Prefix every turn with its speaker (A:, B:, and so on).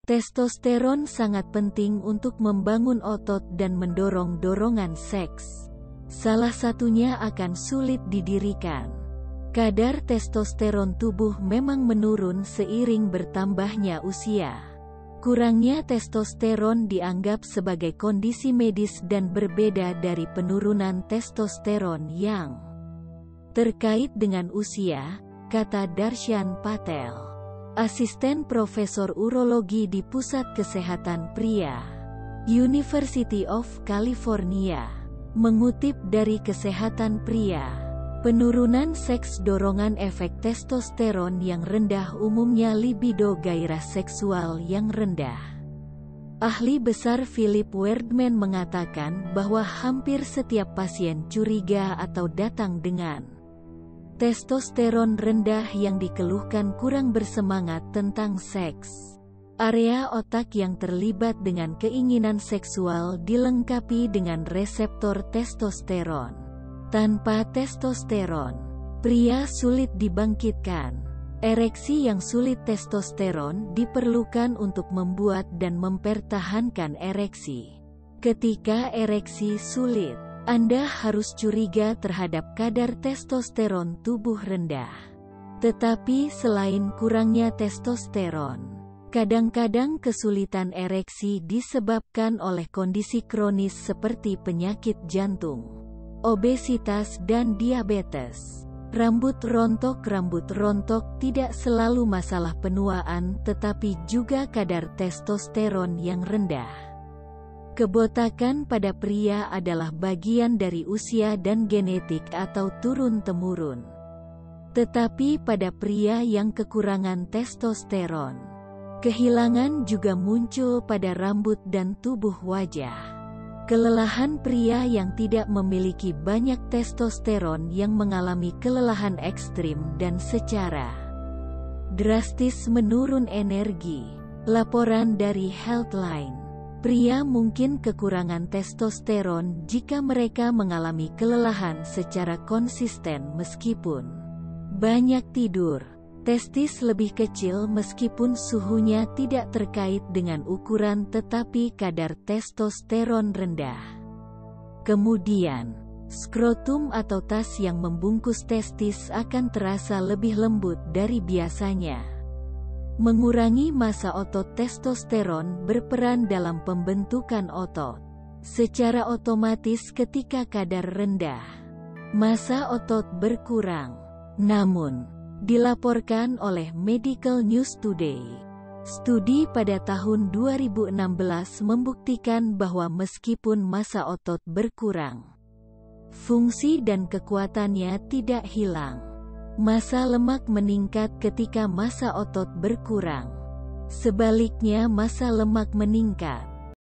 A: Testosteron sangat penting untuk membangun otot dan mendorong dorongan seks. Salah satunya akan sulit didirikan. Kadar testosteron tubuh memang menurun seiring bertambahnya usia. Kurangnya testosteron dianggap sebagai kondisi medis dan berbeda dari penurunan testosteron yang terkait dengan usia, kata Darshan Patel, asisten profesor urologi di Pusat Kesehatan Pria, University of California. Mengutip dari Kesehatan Pria, penurunan seks dorongan efek testosteron yang rendah umumnya libido gairah seksual yang rendah. Ahli besar Philip Werdman mengatakan bahwa hampir setiap pasien curiga atau datang dengan testosteron rendah yang dikeluhkan kurang bersemangat tentang seks. Area otak yang terlibat dengan keinginan seksual dilengkapi dengan reseptor testosteron. Tanpa testosteron, pria sulit dibangkitkan. Ereksi yang sulit testosteron diperlukan untuk membuat dan mempertahankan ereksi. Ketika ereksi sulit, Anda harus curiga terhadap kadar testosteron tubuh rendah. Tetapi selain kurangnya testosteron, kadang-kadang kesulitan ereksi disebabkan oleh kondisi kronis seperti penyakit jantung, obesitas dan diabetes. Rambut rontok tidak selalu masalah penuaan tetapi juga kadar testosteron yang rendah. Kebotakan pada pria adalah bagian dari usia dan genetik atau turun-temurun. Tetapi pada pria yang kekurangan testosteron, kehilangan juga muncul pada rambut dan tubuh wajah. Kelelahan pria yang tidak memiliki banyak testosteron yang mengalami kelelahan ekstrim dan secara drastis menurun energi. Laporan dari Healthline, pria mungkin kekurangan testosteron jika mereka mengalami kelelahan secara konsisten meskipun banyak tidur. Testis lebih kecil meskipun suhunya tidak terkait dengan ukuran tetapi kadar testosteron rendah. Kemudian, skrotum atau tas yang membungkus testis akan terasa lebih lembut dari biasanya. Mengurangi massa otot. Testosteron berperan dalam pembentukan otot. Secara otomatis ketika kadar rendah, massa otot berkurang. Namun, dilaporkan oleh Medical News Today, studi pada tahun 2016 membuktikan bahwa meskipun massa otot berkurang, fungsi dan kekuatannya tidak hilang. Massa lemak meningkat ketika massa otot berkurang. Sebaliknya massa lemak meningkat